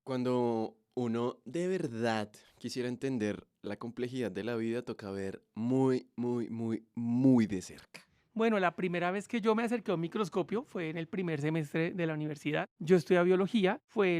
Cuando uno de verdad quisiera entender la complejidad de la vida, toca ver muy de cerca. Bueno, la primera vez que yo me acerqué a un microscopio fue en el primer semestre de la universidad. Yo estudié biología, fue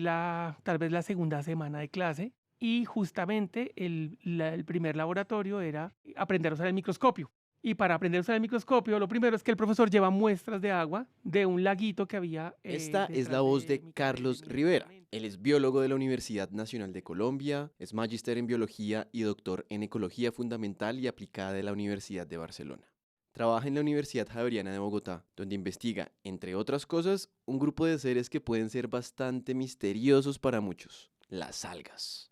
tal vez la segunda semana de clase y justamente el primer laboratorio era aprender a usar el microscopio. Y para aprender a usar el microscopio, lo primero es que el profesor lleva muestras de agua de un laguito que había Esta es la detrás voz de de de Carlos mi Rivera. departamento. Él es biólogo de la Universidad Nacional de Colombia, es magíster en biología y doctor en ecología fundamental y aplicada de la Universidad de Barcelona. Trabaja en la Universidad Javeriana de Bogotá, donde investiga, entre otras cosas, un grupo de seres que pueden ser bastante misteriosos para muchos, las algas.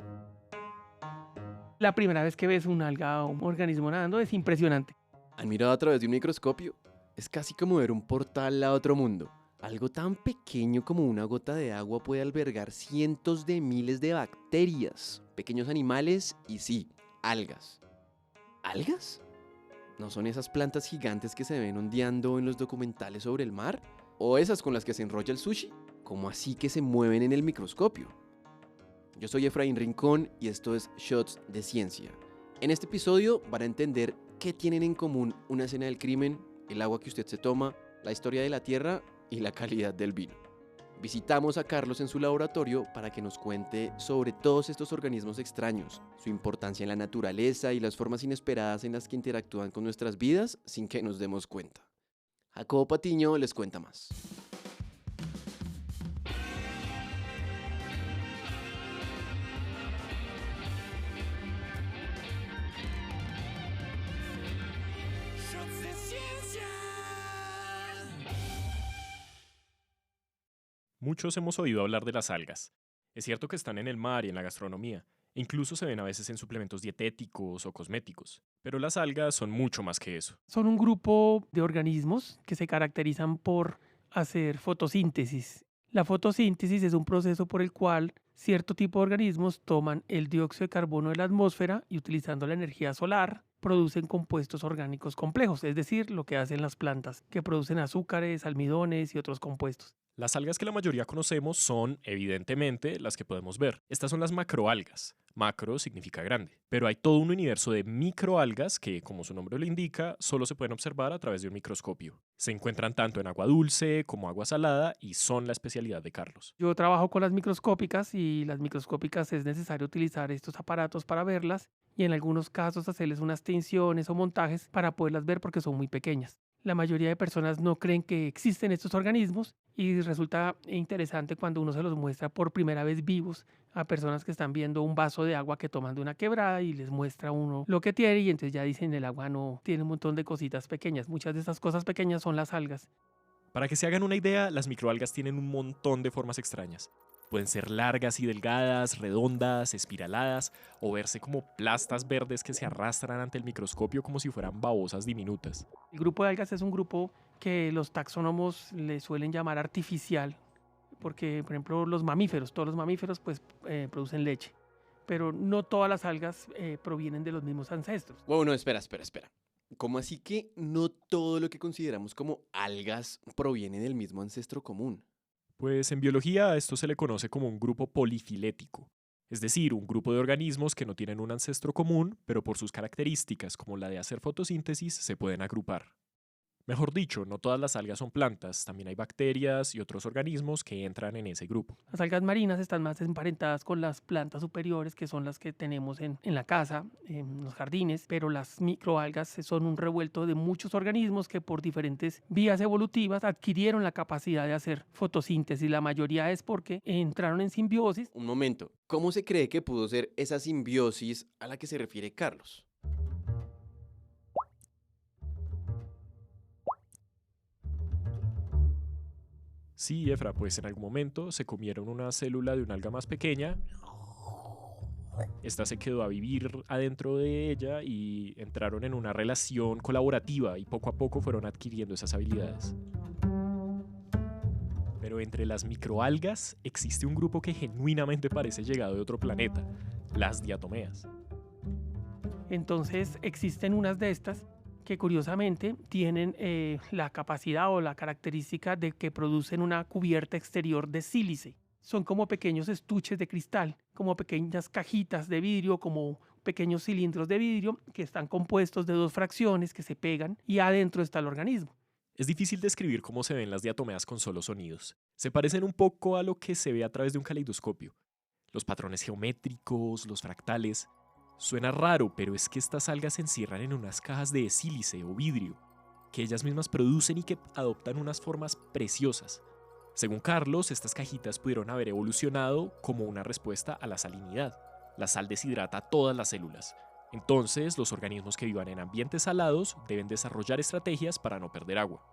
La primera vez que ves un alga o un organismo nadando es impresionante. ¿Han mirado a través de un microscopio? Es casi como ver un portal a otro mundo. Algo tan pequeño como una gota de agua puede albergar cientos de miles de bacterias, pequeños animales y sí, algas. ¿Algas? ¿No son esas plantas gigantes que se ven ondeando en los documentales sobre el mar? ¿O esas con las que se enrolla el sushi? ¿Cómo así que se mueven en el microscopio? Yo soy Efraín Rincón y esto es Shots de Ciencia. En este episodio van a entender qué tienen en común una escena del crimen, el agua que usted se toma, la historia de la Tierra y la calidad del vino. Visitamos a Carlos en su laboratorio para que nos cuente sobre todos estos organismos extraños, su importancia en la naturaleza y las formas inesperadas en las que interactúan con nuestras vidas sin que nos demos cuenta. Jacobo Patiño les cuenta más. Shots de ciencia. Muchos hemos oído hablar de las algas. Es cierto que están en el mar y en la gastronomía, e incluso se ven a veces en suplementos dietéticos o cosméticos, pero las algas son mucho más que eso. Son un grupo de organismos que se caracterizan por hacer fotosíntesis. La fotosíntesis es un proceso por el cual cierto tipo de organismos toman el dióxido de carbono de la atmósfera y utilizando la energía solar producen compuestos orgánicos complejos, es decir, lo que hacen las plantas, que producen azúcares, almidones y otros compuestos. Las algas que la mayoría conocemos son, evidentemente, las que podemos ver. Estas son las macroalgas. Macro significa grande. Pero hay todo un universo de microalgas que, como su nombre lo indica, solo se pueden observar a través de un microscopio. Se encuentran tanto en agua dulce como agua salada y son la especialidad de Carlos. Yo trabajo con las microscópicas y las microscópicas es necesario utilizar estos aparatos para verlas y en algunos casos hacerles unas tinciones o montajes para poderlas ver porque son muy pequeñas. La mayoría de personas no creen que existen estos organismos y resulta interesante cuando uno se los muestra por primera vez vivos a personas que están viendo un vaso de agua que toman de una quebrada y les muestra uno lo que tiene y entonces ya dicen el agua no tiene un montón de cositas pequeñas. Muchas de estas cosas pequeñas son las algas. Para que se hagan una idea, las microalgas tienen un montón de formas extrañas. Pueden ser largas y delgadas, redondas, espiraladas o verse como plastas verdes que se arrastran ante el microscopio como si fueran babosas diminutas. El grupo de algas es un grupo que los taxónomos le suelen llamar artificial, porque, por ejemplo, todos los mamíferos, pues producen leche, pero no todas las algas provienen de los mismos ancestros. Wow, no, espera. ¿Cómo así que no todo lo que consideramos como algas proviene del mismo ancestro común? Pues en biología a esto se le conoce como un grupo polifilético, es decir, un grupo de organismos que no tienen un ancestro común, pero por sus características como la de hacer fotosíntesis se pueden agrupar. Mejor dicho, no todas las algas son plantas, también hay bacterias y otros organismos que entran en ese grupo. Las algas marinas están más emparentadas con las plantas superiores, que son las que tenemos en la casa, en los jardines, pero las microalgas son un revuelto de muchos organismos que por diferentes vías evolutivas adquirieron la capacidad de hacer fotosíntesis. La mayoría es porque entraron en simbiosis. Un momento, ¿cómo se cree que pudo ser esa simbiosis a la que se refiere Carlos? Sí, Efra, pues en algún momento se comieron una célula de un alga más pequeña. Esta se quedó a vivir adentro de ella y entraron en una relación colaborativa y poco a poco fueron adquiriendo esas habilidades. Pero entre las microalgas existe un grupo que genuinamente parece llegado de otro planeta, las diatomeas. Entonces existen unas de estas que curiosamente tienen la capacidad o la característica de que producen una cubierta exterior de sílice. son como pequeños estuches de cristal, como pequeñas cajitas de vidrio, como pequeños cilindros de vidrio que están compuestos de dos fracciones que se pegan y adentro está el organismo. Es difícil describir cómo se ven las diatomeas con solo sonidos. Se parecen un poco a lo que se ve a través de un caleidoscopio. Los patrones geométricos, los fractales. Suena raro, pero es que estas algas se encierran en unas cajas de sílice o vidrio, que ellas mismas producen y que adoptan unas formas preciosas. Según Carlos, estas cajitas pudieron haber evolucionado como una respuesta a la salinidad. La sal deshidrata todas las células. Entonces, los organismos que vivan en ambientes salados deben desarrollar estrategias para no perder agua.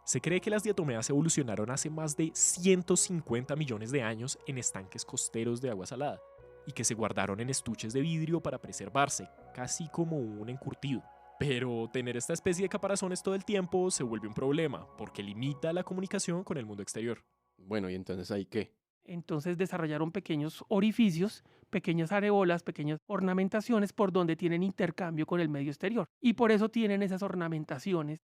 Se cree que las diatomeas evolucionaron hace más de 150 millones de años en estanques costeros de agua salada y que se guardaron en estuches de vidrio para preservarse, casi como un encurtido. Pero tener esta especie de caparazones todo el tiempo se vuelve un problema porque limita la comunicación con el mundo exterior. Bueno, ¿y entonces ahí qué? Entonces desarrollaron pequeños orificios, pequeñas areolas, pequeñas ornamentaciones por donde tienen intercambio con el medio exterior. Y por eso tienen esas ornamentaciones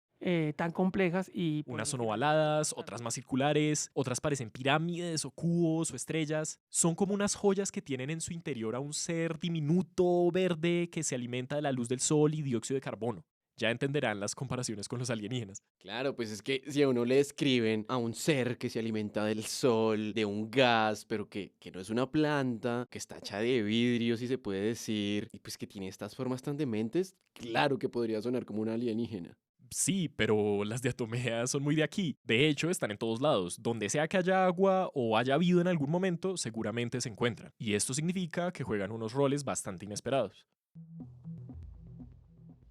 tan complejas y... Unas son ovaladas, otras más circulares, otras parecen pirámides o cubos o estrellas. Son como unas joyas que tienen en su interior a un ser diminuto verde que se alimenta de la luz del sol y dióxido de carbono. Ya entenderán las comparaciones con los alienígenas. Claro, pues es que si a uno le describen a un ser que se alimenta del sol, de un gas, pero que no es una planta, que está hecha de vidrio, si se puede decir, y pues que tiene estas formas tan dementes, claro que podría sonar como un alienígena. Sí, pero las diatomeas son muy de aquí. De hecho, están en todos lados. Donde sea que haya agua o haya habido en algún momento, seguramente se encuentran. Y esto significa que juegan unos roles bastante inesperados.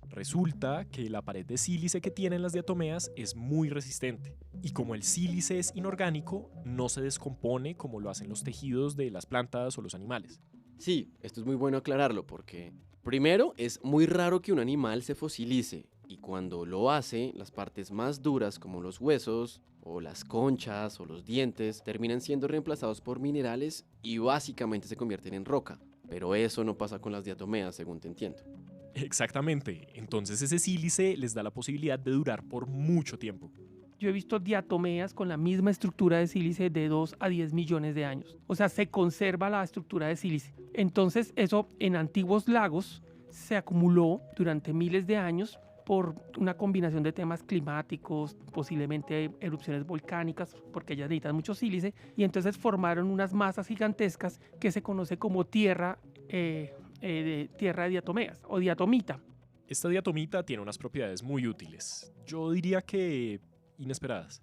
Resulta que la pared de sílice que tienen las diatomeas es muy resistente. Y como el sílice es inorgánico, no se descompone como lo hacen los tejidos de las plantas o los animales. Sí, esto es muy bueno aclararlo porque, primero, es muy raro que un animal se fosilice y cuando lo hace, las partes más duras como los huesos o las conchas o los dientes terminan siendo reemplazados por minerales y básicamente se convierten en roca. Pero eso no pasa con las diatomeas, según te entiendo. Exactamente. Entonces ese sílice les da la posibilidad de durar por mucho tiempo. Yo he visto diatomeas con la misma estructura de sílice de 2 a 10 millones de años. O sea, se conserva la estructura de sílice. Entonces, eso en antiguos lagos se acumuló durante miles de años por una combinación de temas climáticos, posiblemente erupciones volcánicas, porque ellas necesitan mucho sílice, y entonces formaron unas masas gigantescas que se conoce como tierra de diatomeas o diatomita. Esta diatomita tiene unas propiedades muy útiles. Yo diría que inesperadas.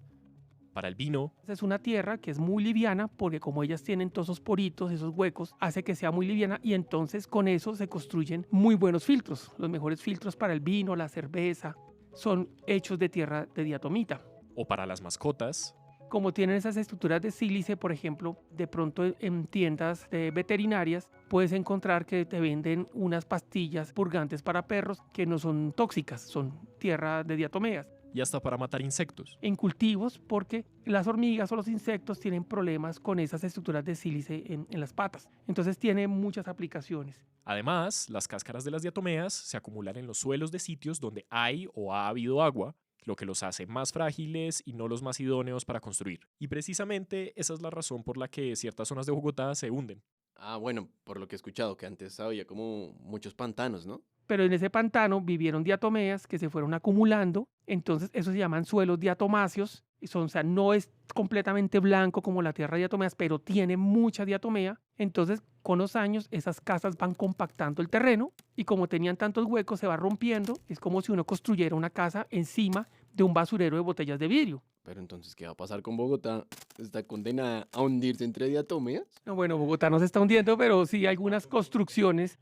Para el vino, Es una tierra que es muy liviana porque como ellas tienen todos esos poritos, esos huecos, hace que sea muy liviana y entonces con eso se construyen muy buenos filtros. Los mejores filtros para el vino, la cerveza, son hechos de tierra de diatomita. o para las mascotas, Como tienen esas estructuras de sílice, por ejemplo, de pronto en tiendas veterinarias puedes encontrar que te venden unas pastillas purgantes para perros que no son tóxicas, son tierra de diatomeas. y hasta para matar insectos. En cultivos porque las hormigas o los insectos tienen problemas con esas estructuras de sílice en las patas. Entonces tiene muchas aplicaciones. Además, las cáscaras de las diatomeas se acumulan en los suelos de sitios donde hay o ha habido agua, lo que los hace más frágiles y no los más idóneos para construir. Y precisamente esa es la razón por la que ciertas zonas de Bogotá se hunden. Ah, bueno, por lo que he escuchado, que antes había como muchos pantanos, ¿no? Pero en ese pantano vivieron diatomeas que se fueron acumulando. Entonces esos se llaman suelos diatomáceos. O sea, no es completamente blanco como la tierra de diatomeas, pero tiene mucha diatomea. Entonces, con los años, esas casas van compactando el terreno y como tenían tantos huecos, se va rompiendo. Es como si uno construyera una casa encima de un basurero de botellas de vidrio. Pero entonces, ¿qué va a pasar con Bogotá? ¿Está condenada a hundirse entre diatomeas? No, bueno, Bogotá no se está hundiendo, pero sí algunas construcciones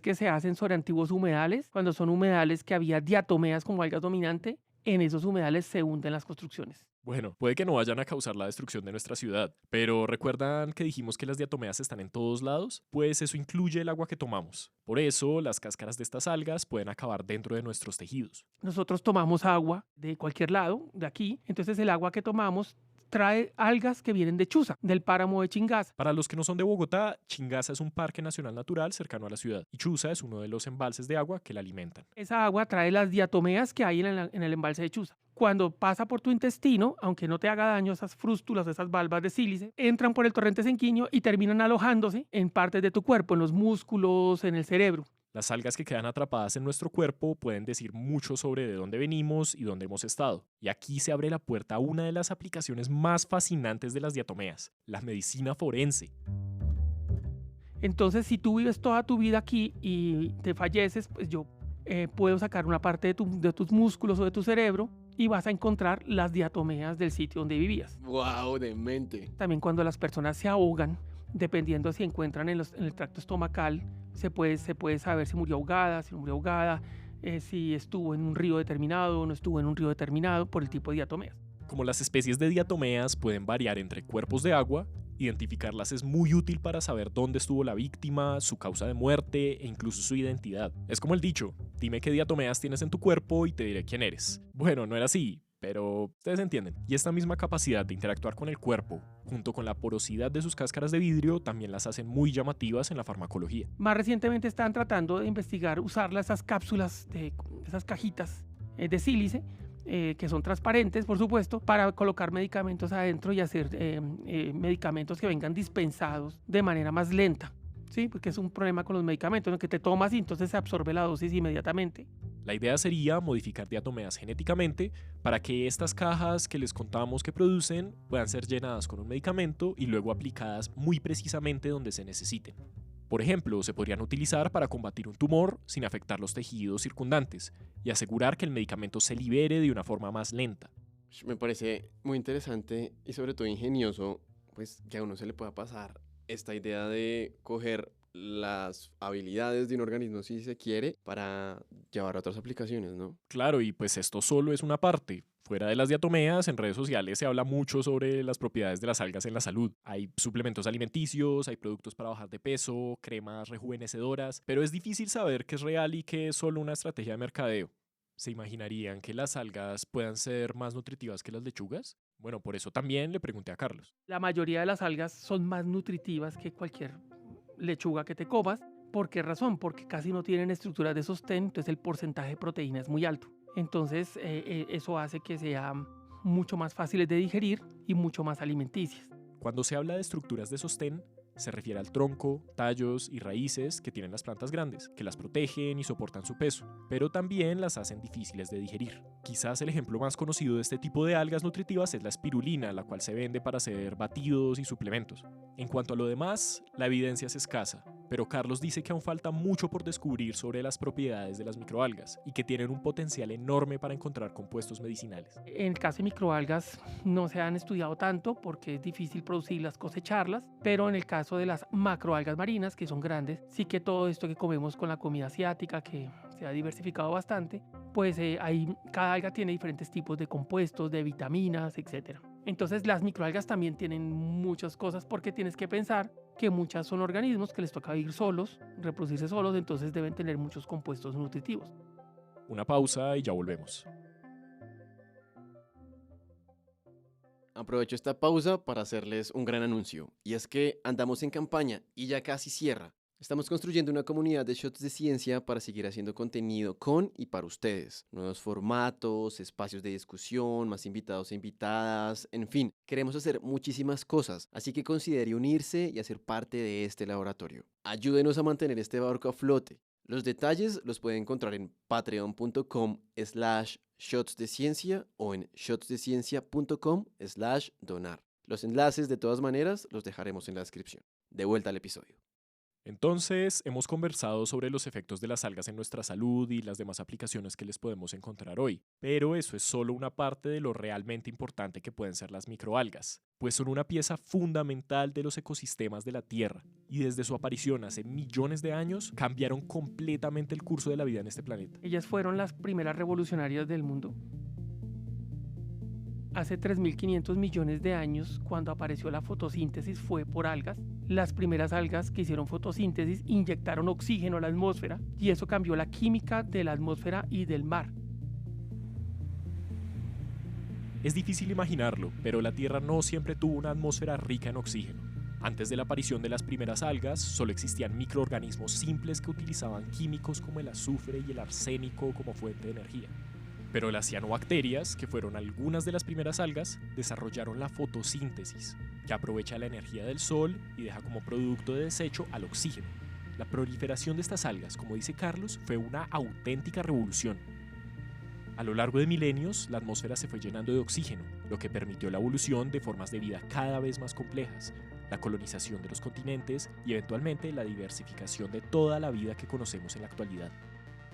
que se hacen sobre antiguos humedales, cuando son humedales que había diatomeas como algas dominante, en esos humedales se hunden las construcciones. Bueno, puede que no vayan a causar la destrucción de nuestra ciudad, pero ¿recuerdan que dijimos que las diatomeas están en todos lados? Pues eso incluye el agua que tomamos. Por eso, las cáscaras de estas algas pueden acabar dentro de nuestros tejidos. Nosotros tomamos agua de cualquier lado, de aquí, entonces el agua que tomamos trae algas que vienen de Chuza, del páramo de Chingaza. Para los que no son de Bogotá, Chingaza es un parque nacional natural cercano a la ciudad y Chuza es uno de los embalses de agua que la alimentan. Esa agua trae las diatomeas que hay en el embalse de Chuza. Cuando pasa por tu intestino, aunque no te haga daño esas frústulas, esas valvas de sílice, entran por el torrente sanguíneo y terminan alojándose en partes de tu cuerpo, en los músculos, en el cerebro. Las algas que quedan atrapadas en nuestro cuerpo pueden decir mucho sobre de dónde venimos y dónde hemos estado. Y aquí se abre la puerta a una de las aplicaciones más fascinantes de las diatomeas, la medicina forense. Entonces, si tú vives toda tu vida aquí y te falleces, pues yo puedo sacar una parte de tus músculos o de tu cerebro y vas a encontrar las diatomeas del sitio donde vivías. ¡Wow! Demente. También cuando las personas se ahogan, dependiendo si encuentran en el tracto estomacal, se puede saber si murió ahogada, si no murió ahogada, si estuvo en un río determinado o no estuvo en un río determinado por el tipo de diatomeas. Como las especies de diatomeas pueden variar entre cuerpos de agua, identificarlas es muy útil para saber dónde estuvo la víctima, su causa de muerte e incluso su identidad. Es como el dicho, dime qué diatomeas tienes en tu cuerpo y te diré quién eres. Bueno, no era así, pero ustedes entienden. Y esta misma capacidad de interactuar con el cuerpo, junto con la porosidad de sus cáscaras de vidrio, también las hacen muy llamativas en la farmacología. Más recientemente están tratando de investigar usarlas, esas cápsulas, esas cajitas de sílice, que son transparentes, por supuesto, para colocar medicamentos adentro y hacer medicamentos que vengan dispensados de manera más lenta, ¿sí? Porque es un problema con los medicamentos, ¿no? Que te tomas y entonces se absorbe la dosis inmediatamente. La idea sería modificar diatomeas genéticamente para que estas cajas que les contamos que producen puedan ser llenadas con un medicamento y luego aplicadas muy precisamente donde se necesiten. Por ejemplo, se podrían utilizar para combatir un tumor sin afectar los tejidos circundantes y asegurar que el medicamento se libere de una forma más lenta. Me parece muy interesante y sobre todo ingenioso, pues que a uno se le pueda pasar esta idea de coger las habilidades de un organismo, si se quiere, para llevar a otras aplicaciones, ¿no? Claro, y pues esto solo es una parte. Fuera de las diatomeas, en redes sociales se habla mucho sobre las propiedades de las algas en la salud. Hay suplementos alimenticios, hay productos para bajar de peso, cremas rejuvenecedoras, pero es difícil saber qué es real y qué es solo una estrategia de mercadeo. ¿Se imaginarían que las algas puedan ser más nutritivas que las lechugas? Bueno, por eso también le pregunté a Carlos. La mayoría de las algas son más nutritivas que cualquier lechuga que te comas. ¿Por qué razón? Porque casi no tienen estructuras de sostén, entonces el porcentaje de proteína es muy alto. Entonces eso hace que sean mucho más fáciles de digerir y mucho más alimenticias. Cuando se habla de estructuras de sostén, se refiere al tronco, tallos y raíces que tienen las plantas grandes, que las protegen y soportan su peso, pero también las hacen difíciles de digerir. Quizás el ejemplo más conocido de este tipo de algas nutritivas es la espirulina, la cual se vende para hacer batidos y suplementos. En cuanto a lo demás, la evidencia es escasa, pero Carlos dice que aún falta mucho por descubrir sobre las propiedades de las microalgas y que tienen un potencial enorme para encontrar compuestos medicinales. En el caso de microalgas no se han estudiado tanto porque es difícil producirlas, cosecharlas, pero en el caso de las macroalgas marinas, que son grandes, sí que todo esto que comemos con la comida asiática, que se ha diversificado bastante, pues cada alga tiene diferentes tipos de compuestos, de vitaminas, etc. Entonces las microalgas también tienen muchas cosas porque tienes que pensar que muchas son organismos que les toca vivir solos, reproducirse solos, entonces deben tener muchos compuestos nutritivos. Una pausa y ya volvemos. Aprovecho esta pausa para hacerles un gran anuncio, y es que andamos en campaña y ya casi cierra. Estamos construyendo una comunidad de Shots de Ciencia para seguir haciendo contenido con y para ustedes. Nuevos formatos, espacios de discusión, más invitados e invitadas, en fin, queremos hacer muchísimas cosas, así que considere unirse y hacer parte de este laboratorio. Ayúdenos a mantener este barco a flote. Los detalles los pueden encontrar en patreon.com/shotsdeciencia o en shotsdeciencia.com/donar. Los enlaces de todas maneras los dejaremos en la descripción. De vuelta al episodio. Entonces, hemos conversado sobre los efectos de las algas en nuestra salud y las demás aplicaciones que les podemos encontrar hoy. Pero eso es solo una parte de lo realmente importante que pueden ser las microalgas, pues son una pieza fundamental de los ecosistemas de la Tierra y desde su aparición hace millones de años cambiaron completamente el curso de la vida en este planeta. Ellas fueron las primeras revolucionarias del mundo. Hace 3.500 millones de años, cuando apareció la fotosíntesis, fue por algas. Las primeras algas que hicieron fotosíntesis inyectaron oxígeno a la atmósfera y eso cambió la química de la atmósfera y del mar. Es difícil imaginarlo, pero la Tierra no siempre tuvo una atmósfera rica en oxígeno. Antes de la aparición de las primeras algas, solo existían microorganismos simples que utilizaban químicos como el azufre y el arsénico como fuente de energía. Pero las cianobacterias, que fueron algunas de las primeras algas, desarrollaron la fotosíntesis, que aprovecha la energía del sol y deja como producto de desecho al oxígeno. La proliferación de estas algas, como dice Carlos, fue una auténtica revolución. A lo largo de milenios, la atmósfera se fue llenando de oxígeno, lo que permitió la evolución de formas de vida cada vez más complejas, la colonización de los continentes y eventualmente la diversificación de toda la vida que conocemos en la actualidad.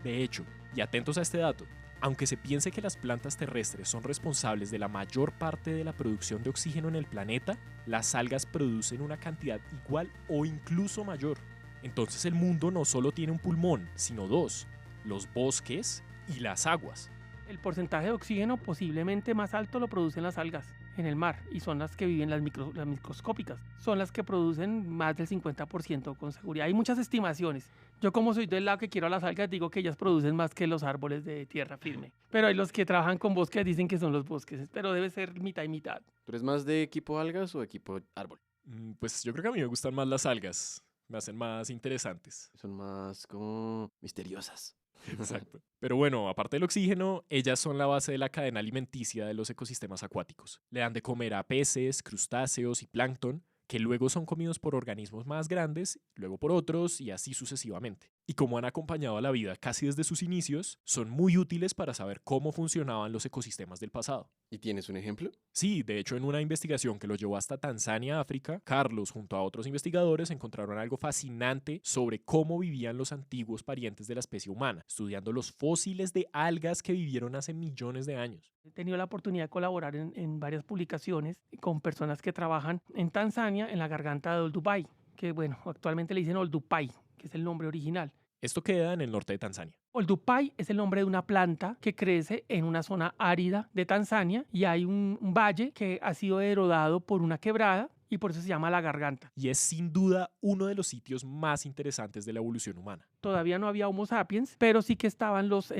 De hecho, y atentos a este dato, aunque se piense que las plantas terrestres son responsables de la mayor parte de la producción de oxígeno en el planeta, las algas producen una cantidad igual o incluso mayor. Entonces el mundo no solo tiene un pulmón, sino dos, los bosques y las aguas. El porcentaje de oxígeno posiblemente más alto lo producen las algas en el mar y son las que viven las microscópicas. Son las que producen más del 50% con seguridad. Hay muchas estimaciones. Yo como soy del lado que quiero a las algas digo que ellas producen más que los árboles de tierra firme. Pero hay los que trabajan con bosques dicen que son los bosques, pero debe ser mitad y mitad. ¿Tú eres más de equipo algas o equipo árbol? Pues yo creo que a mí me gustan más las algas, me hacen más interesantes. Son más como misteriosas. Exacto. Pero bueno, aparte del oxígeno, ellas son la base de la cadena alimenticia de los ecosistemas acuáticos. Le dan de comer a peces, crustáceos y plancton, que luego son comidos por organismos más grandes, luego por otros y así sucesivamente. Y como han acompañado a la vida casi desde sus inicios, son muy útiles para saber cómo funcionaban los ecosistemas del pasado. ¿Y tienes un ejemplo? Sí, de hecho en una investigación que los llevó hasta Tanzania, África, Carlos junto a otros investigadores encontraron algo fascinante sobre cómo vivían los antiguos parientes de la especie humana, estudiando los fósiles de algas que vivieron hace millones de años. He tenido la oportunidad de colaborar en varias publicaciones con personas que trabajan en Tanzania en la garganta de Olduvai, que bueno, actualmente le dicen Oldupai, que es el nombre original. Esto queda en el norte de Tanzania. Oldupai es el nombre de una planta que crece en una zona árida de Tanzania y hay un valle que ha sido erodado por una quebrada y por eso se llama la garganta. Y es sin duda uno de los sitios más interesantes de la evolución humana. Todavía no había Homo sapiens, pero sí que estaban los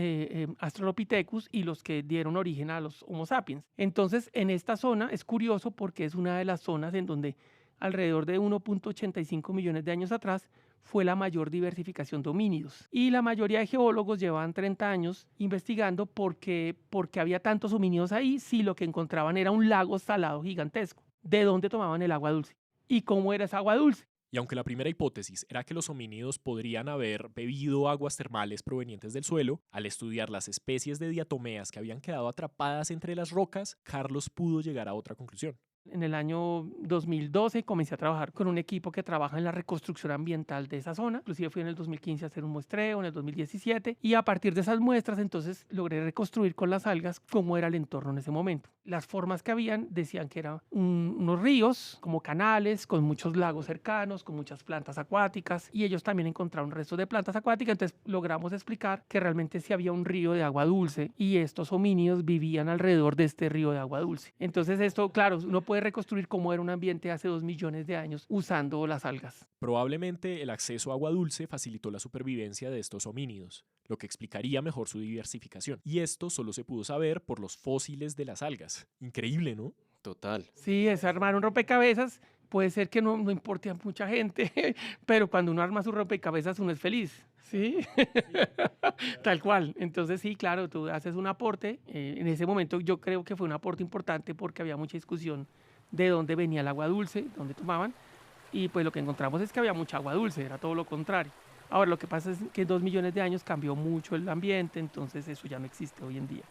Australopithecus y los que dieron origen a los Homo sapiens. Entonces, en esta zona es curioso porque es una de las zonas en donde alrededor de 1.85 millones de años atrás fue la mayor diversificación de homínidos. Y la mayoría de geólogos llevaban 30 años investigando por qué había tantos homínidos ahí si lo que encontraban era un lago salado gigantesco. ¿De dónde tomaban el agua dulce? ¿Y cómo era esa agua dulce? Y aunque la primera hipótesis era que los homínidos podrían haber bebido aguas termales provenientes del suelo, al estudiar las especies de diatomeas que habían quedado atrapadas entre las rocas, Carlos pudo llegar a otra conclusión. En el año 2012 comencé a trabajar con un equipo que trabaja en la reconstrucción ambiental de esa zona. Inclusive fui en el 2015 a hacer un muestreo, en el 2017, y a partir de esas muestras entonces logré reconstruir con las algas cómo era el entorno en ese momento. Las formas que habían decían que eran unos ríos, como canales, con muchos lagos cercanos, con muchas plantas acuáticas, y ellos también encontraron restos de plantas acuáticas. Entonces logramos explicar que realmente sí había un río de agua dulce y estos homínidos vivían alrededor de este río de agua dulce. Entonces esto, claro, uno puede reconstruir cómo era un ambiente hace 2 millones de años usando las algas. Probablemente el acceso a agua dulce facilitó la supervivencia de estos homínidos, lo que explicaría mejor su diversificación. Y esto solo se pudo saber por los fósiles de las algas. Increíble, ¿no? Total. Sí, es armar un rompecabezas. Puede ser que no importe a mucha gente, pero cuando uno arma su rompecabezas uno es feliz. ¿Sí? Tal cual. Entonces sí, claro, tú haces un aporte. En ese momento yo creo que fue un aporte importante porque había mucha discusión de dónde venía el agua dulce, dónde tomaban. Y pues lo que encontramos es que había mucha agua dulce, era todo lo contrario. Ahora, lo que pasa es que en 2 millones de años cambió mucho el ambiente, entonces eso ya no existe hoy en día.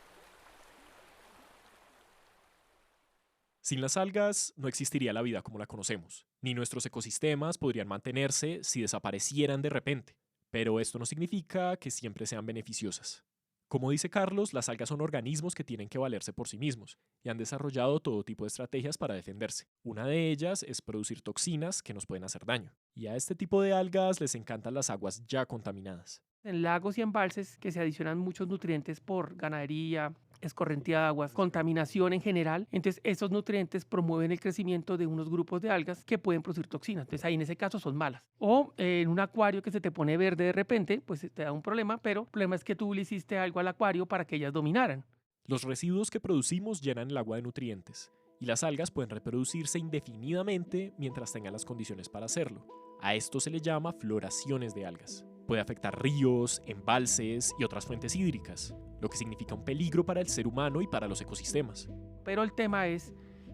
Sin las algas no existiría la vida como la conocemos, ni nuestros ecosistemas podrían mantenerse si desaparecieran de repente. Pero esto no significa que siempre sean beneficiosas. Como dice Carlos, las algas son organismos que tienen que valerse por sí mismos y han desarrollado todo tipo de estrategias para defenderse. Una de ellas es producir toxinas que nos pueden hacer daño. Y a este tipo de algas les encantan las aguas ya contaminadas. En lagos y embalses que se adicionan muchos nutrientes por ganadería, escorrentía de aguas, contaminación en general. Entonces, esos nutrientes promueven el crecimiento de unos grupos de algas que pueden producir toxinas. Entonces, ahí en ese caso son malas. O en un acuario que se te pone verde de repente, pues te da un problema, pero el problema es que tú le hiciste algo al acuario para que ellas dominaran. Los residuos que producimos llenan el agua de nutrientes, y las algas pueden reproducirse indefinidamente mientras tengan las condiciones para hacerlo. A esto se le llama floraciones de algas. Puede afectar ríos, embalses y otras fuentes hídricas, lo que significa un peligro para el ser humano y para los ecosistemas. Pero el tema es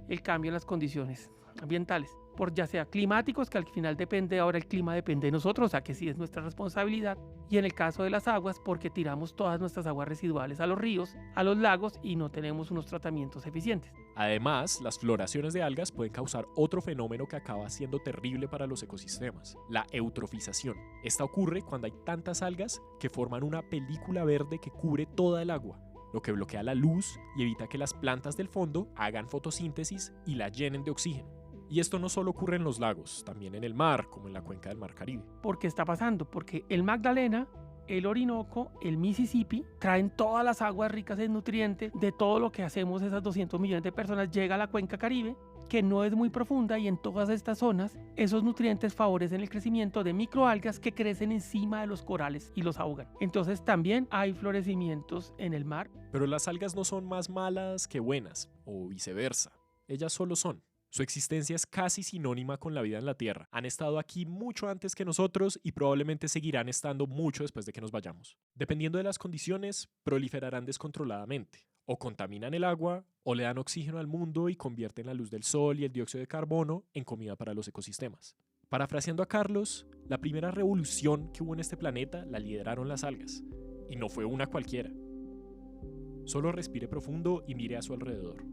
el cambio en las condiciones ambientales, por ya sea climáticos, que al final depende, ahora el clima depende de nosotros, o sea que sí es nuestra responsabilidad, y en el caso de las aguas, porque tiramos todas nuestras aguas residuales a los ríos, a los lagos y no tenemos unos tratamientos eficientes. Además, las floraciones de algas pueden causar otro fenómeno que acaba siendo terrible para los ecosistemas, la eutrofización. Esta ocurre cuando hay tantas algas que forman una película verde que cubre toda el agua, lo que bloquea la luz y evita que las plantas del fondo hagan fotosíntesis y la llenen de oxígeno. Y esto no solo ocurre en los lagos, también en el mar, como en la cuenca del Mar Caribe. ¿Por qué está pasando? Porque el Magdalena, el Orinoco, el Mississippi traen todas las aguas ricas en nutrientes de todo lo que hacemos esas 200 millones de personas, llega a la cuenca Caribe, que no es muy profunda, y en todas estas zonas esos nutrientes favorecen el crecimiento de microalgas que crecen encima de los corales y los ahogan. Entonces también hay florecimientos en el mar. Pero las algas no son más malas que buenas, o viceversa. Ellas solo son. Su existencia es casi sinónima con la vida en la Tierra. Han estado aquí mucho antes que nosotros y probablemente seguirán estando mucho después de que nos vayamos. Dependiendo de las condiciones, proliferarán descontroladamente. O contaminan el agua, o le dan oxígeno al mundo y convierten la luz del sol y el dióxido de carbono en comida para los ecosistemas. Parafraseando a Carlos, la primera revolución que hubo en este planeta la lideraron las algas. Y no fue una cualquiera. Solo respire profundo y mire a su alrededor.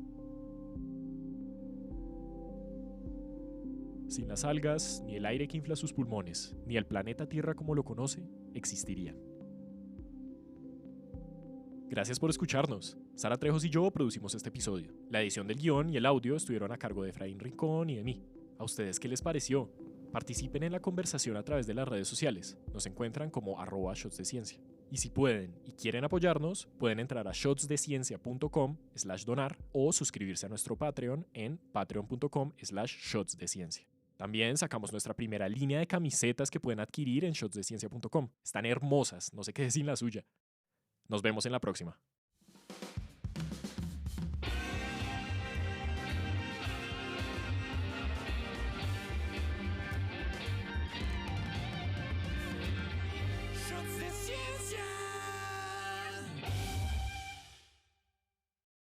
Sin las algas, ni el aire que infla sus pulmones, ni el planeta Tierra como lo conoce, existirían. Gracias por escucharnos. Sara Trejos y yo producimos este episodio. La edición del guión y el audio estuvieron a cargo de Efraín Rincón y de mí. ¿A ustedes qué les pareció? Participen en la conversación a través de las redes sociales. Nos encuentran como @shotsdeciencia. Y si pueden y quieren apoyarnos, pueden entrar a shotsdeciencia.com/donar o suscribirse a nuestro Patreon en patreon.com/shotsdeciencia. También sacamos nuestra primera línea de camisetas que pueden adquirir en shotsdeciencia.com. Están hermosas, no se quede sin la suya. Nos vemos en la próxima.